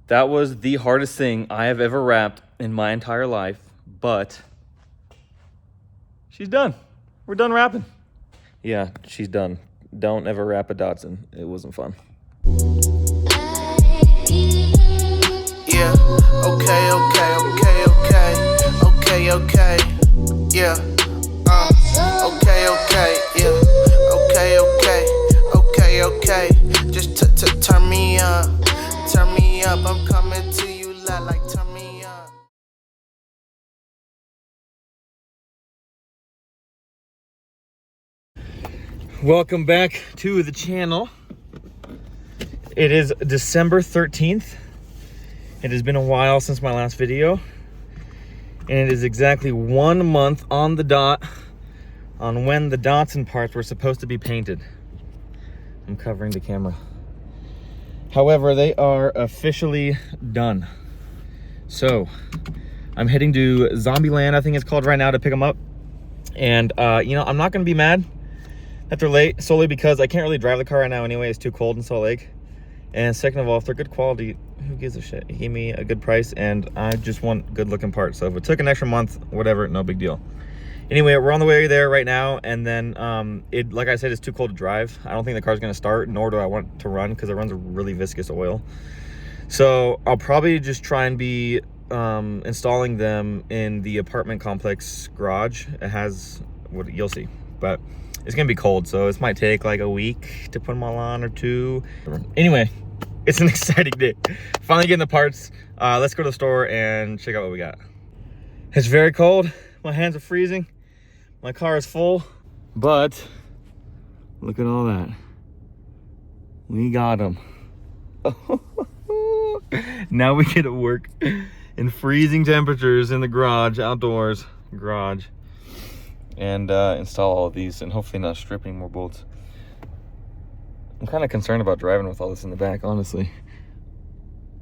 That was the hardest thing I have ever wrapped in my entire life, but she's done. We're done wrapping. Yeah, she's done. Don't ever wrap a Datsun. It wasn't fun. Yeah, okay, yeah, okay, just turn me up, I'm coming to you like turn me up. Welcome back to the channel. It is December 13th. It has been a while since my last video, and it is exactly 1 month on the dot on when the Datsun parts were supposed to be painted. I'm covering the camera. However, they are officially done. So I'm heading to Zombieland, I think it's called right now, to pick them up. And you know, I'm not gonna be mad that they're late, solely because I can't really drive the car right now anyway. It's too cold in Salt Lake. And second of all, if they're good quality, who gives a shit? He gave me a good price, and I just want good looking parts. So if it took an extra month, whatever, no big deal. Anyway, we're on the way there right now, and then like I said, it's too cold to drive. I don't think the car's gonna start, nor do I want to run, because it runs a really viscous oil. So I'll probably just try and be installing them in the apartment complex garage. It has, what you'll see, but it's gonna be cold, so this might take like a week to put them all on, or 2. Anyway, it's an exciting day. Finally getting the parts. Let's go to the store and check out what we got. It's very cold. My hands are freezing. My car is full, but look at all that. We got them. Now we get to work in freezing temperatures in the garage, outdoors garage, and install all of these, and hopefully not strip any more bolts. I'm kind of concerned about driving with all this in the back, honestly.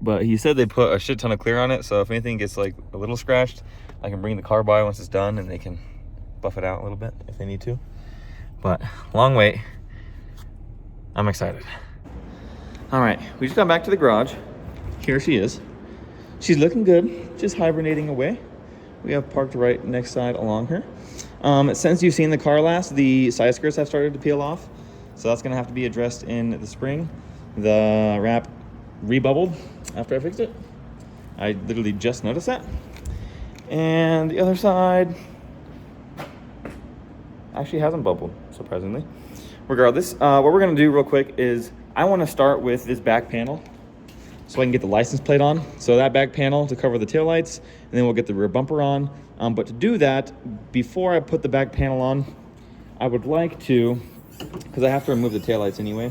But he said they put a shit ton of clear on it, so if anything gets like a little scratched, I can bring the car by once it's done and they can buff it out a little bit if they need to. But long wait. I'm excited. All right, we just got back to the garage. Here she is. She's looking good, just hibernating away. We have parked right next side along her. Since you've seen the car last, the side skirts have started to peel off. So that's gonna have to be addressed in the spring. The wrap rebubbled after I fixed it. I literally just noticed that. And the other side actually hasn't bubbled, surprisingly. Regardless, what we're gonna do real quick is I wanna start with this back panel so I can get the license plate on. So that back panel to cover the taillights, and then we'll get the rear bumper on. But to do that, before I put the back panel on, I would like to, because I have to remove the taillights anyway,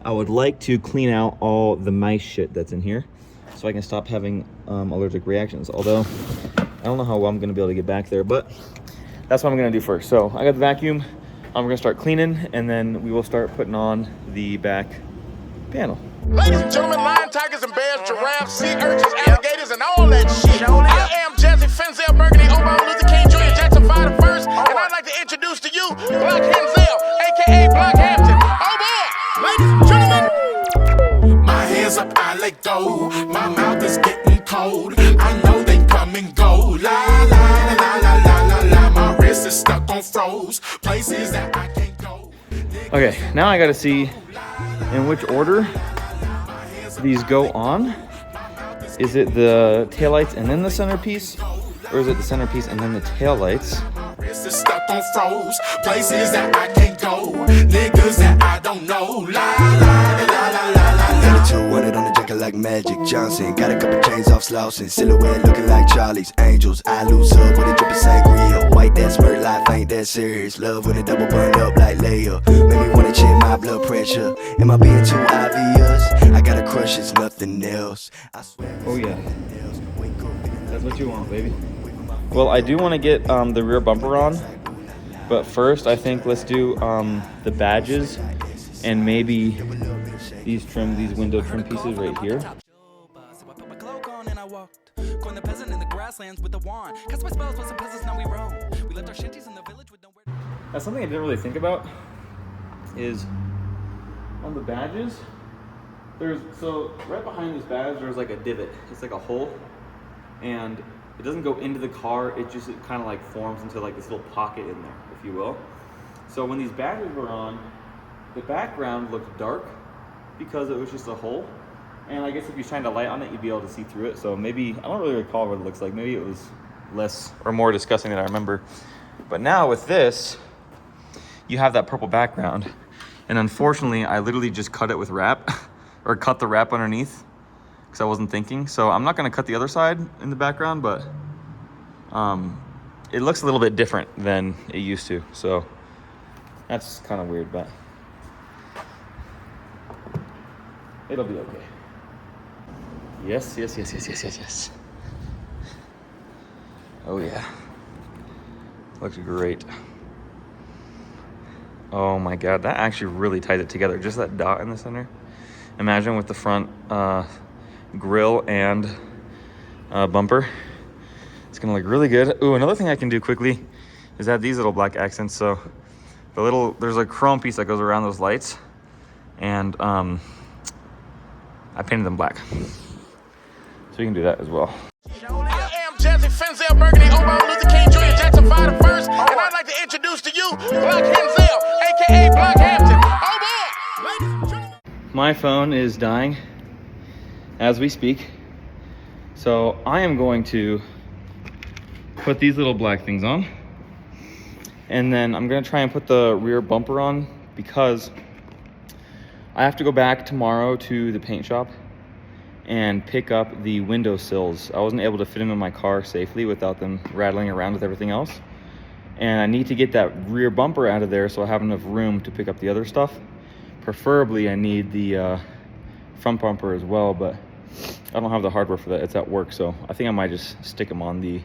I would like to clean out all the mice shit that's in here so I can stop having allergic reactions. Although, I don't know how well I'm gonna be able to get back there, but that's what I'm gonna do first. So I got the vacuum, we're gonna start cleaning, and then we will start putting on the back panel. Ladies and gentlemen, lion, tigers, and bears, giraffes, sea urchins, alligators, and all that shit. I am Jesse Fenzel Burgundy, Obama Luther King Jr. Jackson 5 the first, and I'd like to introduce to you Block Henzel, aka Block Hampton. Oh boy, ladies and gentlemen. My hands up, I let go. My mouth is getting cold. I know they come and go. La la la la la la la. My wrist is stuck on froze. Places that I can't go. Okay, now I gotta see in which order these go on. Is it the taillights and then the centerpiece? Or is it the centerpiece and then the taillights? Wrist is stuck on froze. Places that I can't go. Niggas that I don't know. La la la la la la. 200 on the jacket like Magic Johnson. Got a couple chains off slouching. Silhouette looking like Charlie's Angels. I lose up with a drip of sangria. White that smirk life ain't that serious. Love when it double burned up like Leia. Make me wanna check my blood pressure. Am I being too obvious? I got a crush, it's nothing else. I swear. Oh yeah. That's what you want, baby. Well, I do want to get the rear bumper on, but first I think let's do the badges and maybe these window trim pieces right here. That's something I didn't really think about, is on the badges, So right behind this badge, there's like a divot. It's like a hole, and it doesn't go into the car. It kind of like forms into like this little pocket in there, if you will. So when these badges were on, the background looked dark because it was just a hole. And I guess if you shined a light on it, you'd be able to see through it. So maybe, I don't really recall what it looks like. Maybe it was less or more disgusting than I remember. But now with this, you have that purple background. And unfortunately, I literally just cut it with wrap, or cut the wrap underneath, because I wasn't thinking. So I'm not gonna cut the other side in the background, but it looks a little bit different than it used to. So that's kind of weird, but it'll be okay. Yes. Oh yeah, looks great. Oh my God, that actually really ties it together. Just that dot in the center. Imagine with the front grill and bumper. It's gonna look really good. Ooh, another thing I can do quickly is add these little black accents. So there's a chrome piece that goes around those lights, and I painted them black. So you can do that as well. I am Jesse Fenzel Burgundy, Obama Luther King Jr., Jackson 5 the first, and I'd like to introduce to you Block Henzel, aka Block Hampton. Oh boy! My phone is dying as we speak, so I am going to put these little black things on, and then I'm gonna try and put the rear bumper on because I have to go back tomorrow to the paint shop and pick up the window sills. I wasn't able to fit them in my car safely without them rattling around with everything else. And I need to get that rear bumper out of there so I have enough room to pick up the other stuff. Preferably I need the front bumper as well, but I don't have the hardware for that. It's at work, so I think I might just stick them on the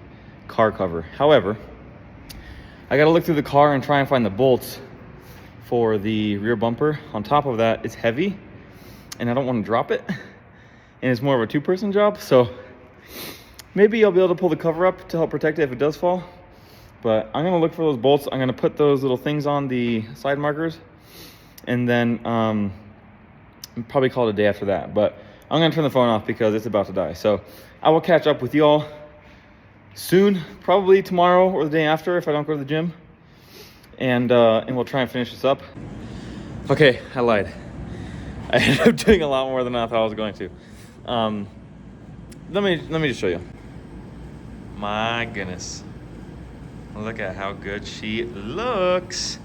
car cover. However, I gotta look through the car and try and find the bolts for the rear bumper. On top of that, it's heavy and I don't want to drop it. And it's more of a two-person job, so maybe I'll be able to pull the cover up to help protect it if it does fall. But I'm gonna look for those bolts. I'm gonna put those little things on the side markers, and then probably call it a day after that. But I'm gonna turn the phone off because it's about to die. So I will catch up with y'all soon, probably tomorrow or the day after if I don't go to the gym, and we'll try and finish this up. Okay, I lied. I ended up doing a lot more than I thought I was going to. Let me just show you. My goodness. Look at how good she looks.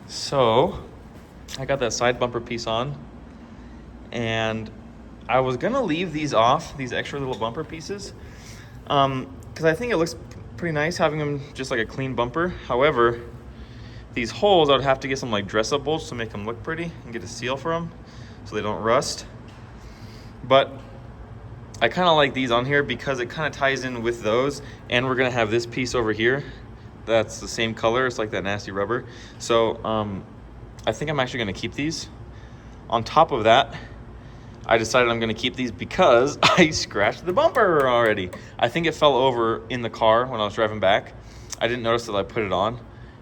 So, I got that side bumper piece on, and I was gonna leave these off, these extra little bumper pieces, because I think it looks pretty nice having them just like a clean bumper. However, these holes, I would have to get some like dress-up bolts to make them look pretty and get a seal for them so they don't rust. But I kind of like these on here because it kind of ties in with those, and we're gonna have this piece over here that's the same color. It's like that nasty rubber. So I think I'm actually gonna keep these. On top of that, I decided I'm gonna keep these because I scratched the bumper already. I think it fell over in the car when I was driving back. I didn't notice that I put it on.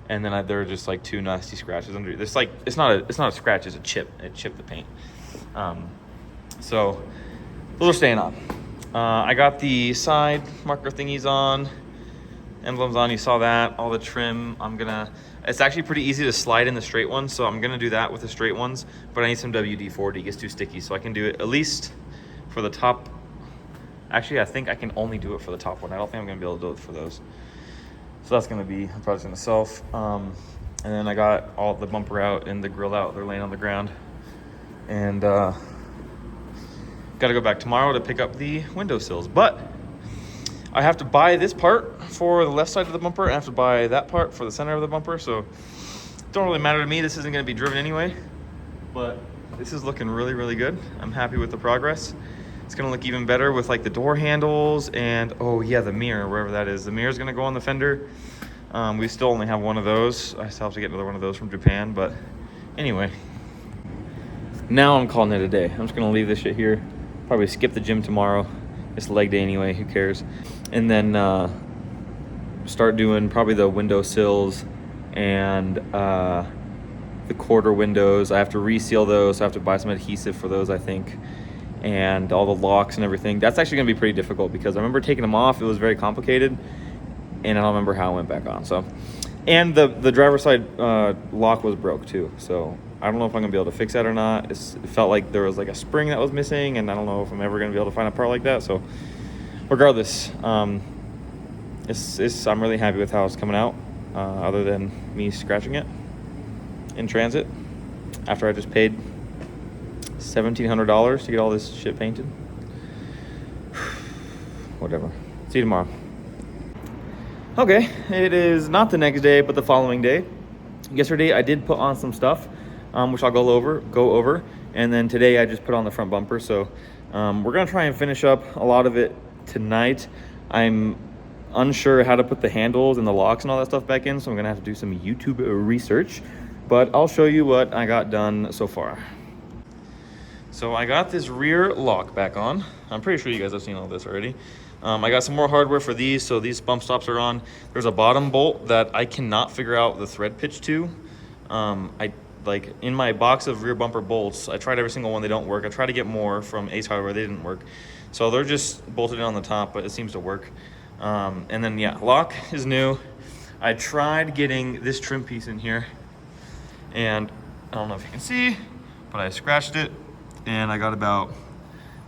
And then there were just like two nasty scratches under it. It's like, it's not a scratch, it's a chip. It chipped the paint. So those are staying on. I got the side marker thingies on, emblems on, you saw that, all the trim. It's actually pretty easy to slide in the straight ones, so I'm gonna do that with the straight ones, but I need some WD-40, it gets too sticky, so I can do it at least for the top. Actually, I think I can only do it for the top one. I don't think I'm gonna be able to do it for those. So that's gonna be a project in itself. And then I got all the bumper out and the grill out. They're laying on the ground. And gotta go back tomorrow to pick up the windowsills. But I have to buy this part for the left side of the bumper. And I have to buy that part for the center of the bumper. So it don't really matter to me. This isn't gonna be driven anyway. But this is looking really, really good. I'm happy with the progress. It's gonna look even better with like the door handles and, oh yeah, the mirror, wherever that is. The mirror's gonna go on the fender. We still only have one of those. I still have to get another one of those from Japan, but anyway. Now I'm calling it a day. I'm just gonna leave this shit here. Probably skip the gym tomorrow. It's leg day anyway, who cares? And then start doing probably the window sills and the quarter windows. I have to reseal those, so I have to buy some adhesive for those, I think. And all the locks and everything. That's actually gonna be pretty difficult because I remember taking them off, it was very complicated, and I don't remember how it went back on. So, and the driver's side lock was broke too, so I don't know if I'm gonna be able to fix that or not. It felt like there was like a spring that was missing, and I don't know if I'm ever gonna be able to find a part like that. So regardless, I'm really happy with how it's coming out, other than me scratching it in transit after I just paid $1,700 to get all this shit painted. Whatever. See you tomorrow. Okay, it is not the next day, but the following day. Yesterday I did put on some stuff, which I'll go over, and then today I just put on the front bumper. So we're gonna try and finish up a lot of it tonight. I'm unsure how to put the handles and the locks and all that stuff back in, so I'm gonna have to do some YouTube research, but I'll show you what I got done so far. So I got this rear lock back on. I'm pretty sure you guys have seen all this already. I got some more hardware for these, so these bump stops are on. There's a bottom bolt that I cannot figure out the thread pitch to. Like in my box of rear bumper bolts, I tried every single one, they don't work. I tried to get more from Ace Hardware, they didn't work. So they're just bolted in on the top, but it seems to work. And then yeah, lock is new. I tried getting this trim piece in here, and I don't know if you can see, but I scratched it, and I got about,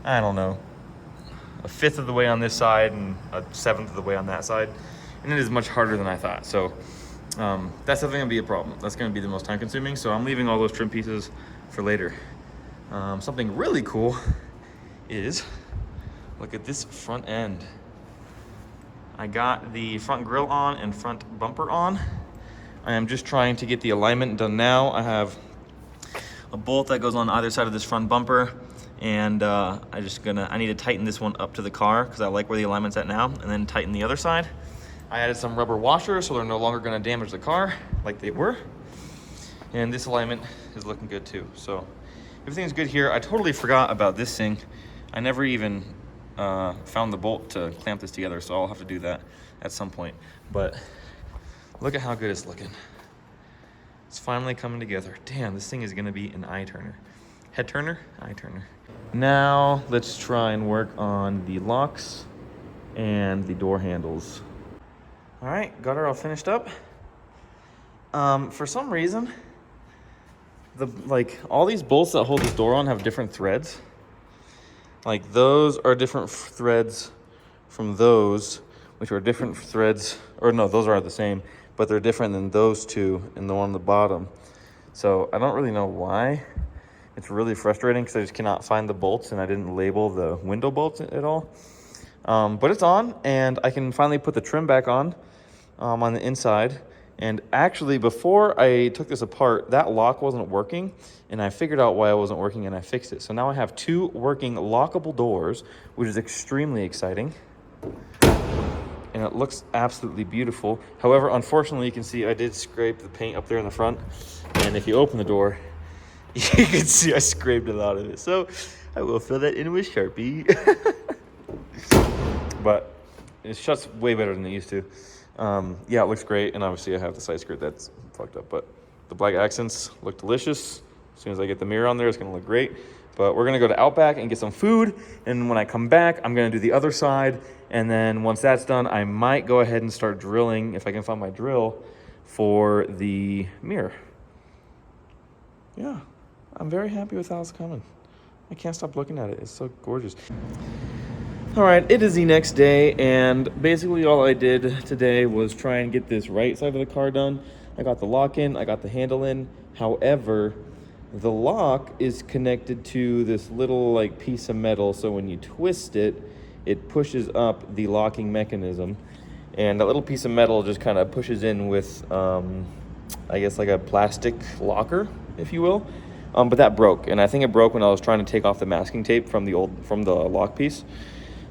I don't know, 1/5 of the way on this side and 1/7 of the way on that side. And it is much harder than I thought. So that's definitely gonna be a problem. That's gonna be the most time consuming. So I'm leaving all those trim pieces for later. Something really cool is, look at this front end. I got the front grille on and front bumper on. I am just trying to get the alignment done now. I have a bolt that goes on either side of this front bumper, and I need to tighten this one up to the car because I like where the alignment's at now, and then tighten the other side. I added some rubber washers so they're no longer gonna damage the car like they were. And this alignment is looking good too. So everything's good here. I totally forgot about this thing. I never even found the bolt to clamp this together, so I'll have to do that at some point. But look at how good it's looking. It's finally coming together. Damn, this thing is gonna be an eye turner. Head turner, eye turner. Now let's try and work on the locks and the door handles. All right, got her all finished up. For some reason, all these bolts that hold this door on have different threads. Like those are different threads from those, which are different threads, or no, those are the same, but they're different than those two and the one on the bottom. So I don't really know why. It's really frustrating because I just cannot find the bolts, and I didn't label the window bolts at all. But it's on, and I can finally put the trim back on the inside. And actually, before I took this apart, that lock wasn't working, and I figured out why it wasn't working, and I fixed it. So now I have 2 working lockable doors, which is extremely exciting. And it looks absolutely beautiful. However, unfortunately, you can see I did scrape the paint up there in the front. And if you open the door, you can see I scraped a lot of it. So I will fill that in with Sharpie. But it shuts way better than it used to. Yeah, it looks great. And obviously I have the side skirt that's fucked up. But the black accents look delicious. As soon as I get the mirror on there, it's gonna look great. But we're gonna go to Outback and get some food. And when I come back, I'm gonna do the other side. And then once that's done, I might go ahead and start drilling, if I can find my drill, for the mirror. Yeah, I'm very happy with how it's coming. I can't stop looking at it. It's so gorgeous. All right, it is the next day, and basically all I did today was try and get this right side of the car done. I got the lock in, I got the handle in. However, the lock is connected to this little piece of metal, so when you twist it, it pushes up the locking mechanism. And that little piece of metal just kind of pushes in with, I guess, like a plastic locker, if you will. But that broke, and I think it broke when I was trying to take off the masking tape from the lock piece.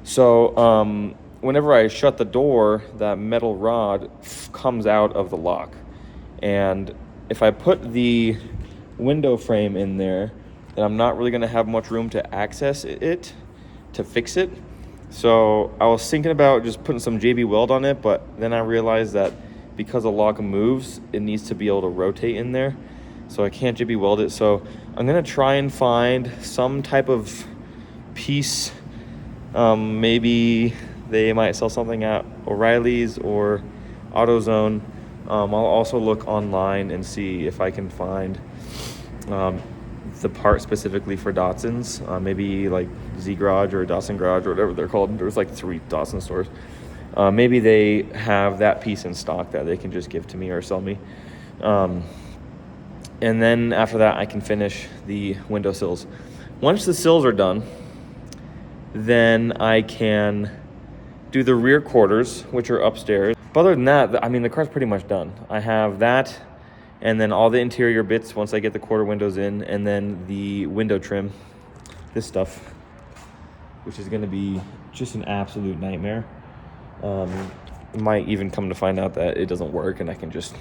So whenever I shut the door, that metal rod comes out of the lock. And if I put the window frame in there, then I'm not really going to have much room to access it to fix it. So I was thinking about just putting some JB Weld on it, but then I realized that because the lock moves, it needs to be able to rotate in there. so I can't JB weld it. So I'm gonna try and find some type of piece. Maybe they might sell something at O'Reilly's or AutoZone. I'll also look online and see if I can find the part specifically for Datsuns. Maybe like Z Garage or Datsun Garage or whatever they're called. There's like 3 Datsun stores. Maybe they have that piece in stock that they can just give to me or sell me. And then after that, I can finish the window sills. Once the sills are done, then I can do the rear quarters, which are upstairs. But other than that, I mean, the car's pretty much done. I have that, and then all the interior bits once I get the quarter windows in, and then the window trim, this stuff, which is gonna be just an absolute nightmare. Might even come to find out that it doesn't work and I can just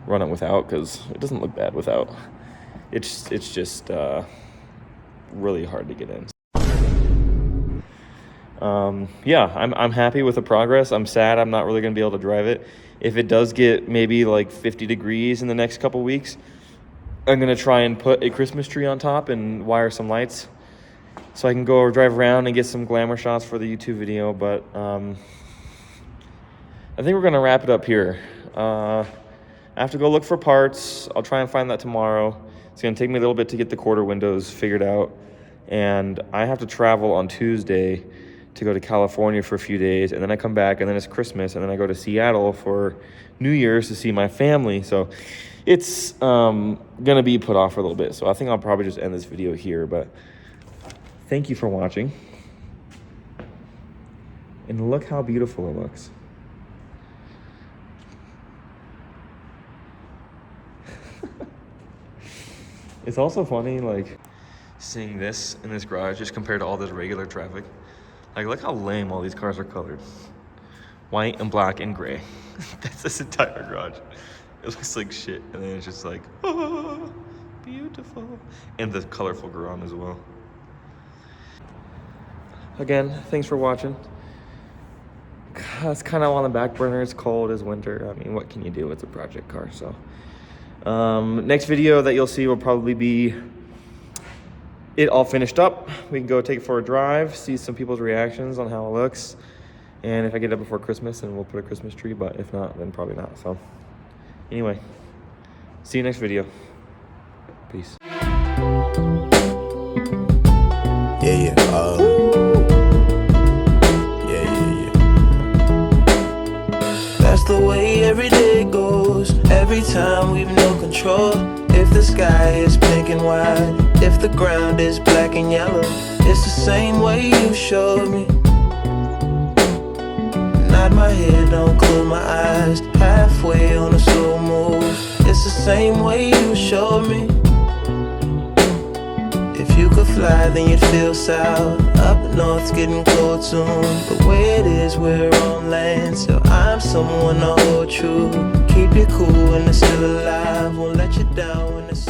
run it without, because it doesn't look bad without. It's just really hard to get in. Yeah, I'm happy with the progress. I'm sad I'm not really gonna be able to drive it. If it does get maybe like 50 degrees in the next couple weeks, I'm gonna try and put a Christmas tree on top and wire some lights so I can go drive around and get some glamour shots for the YouTube video. But I think we're gonna wrap it up here. I have to go look for parts. I'll try and find that tomorrow. It's gonna take me a little bit to get the quarter windows figured out, and I have to travel on Tuesday to go to California for a few days, and then I come back, and then it's Christmas, and then I go to Seattle for New Year's to see my family. So it's gonna be put off for a little bit. So I think I'll probably just end this video here, but thank you for watching. And look how beautiful it looks. It's also funny, like, seeing this in this garage just compared to all this regular traffic. Like, look how lame all these cars are colored. White and black and gray. That's this entire garage. It looks like shit. And then it's just like, oh, beautiful. And the colorful garage as well. Again, thanks for watching. It's kind of on the back burner. It's cold, it's winter. I mean, what can you do? It's a project car, so. Next video that you'll see will probably be it all finished up. We can go take it for a drive, see some people's reactions on how it looks. And if I get it before Christmas, then we'll put a Christmas tree, but if not, then probably not. So anyway, see you next video. Peace. Yeah. That's the way every day goes. Every time we've no control. If the sky is pink and white, if the ground is black and yellow, it's the same way you showed me. Nod my head, don't close my eyes. Halfway on a slow move. It's the same way you showed me. If you could fly, then you'd feel south. Up north's getting cold soon. The way it is, we're on land, so I'm someone to hold true. Keep you cool when it's still alive. Won't let you down when it's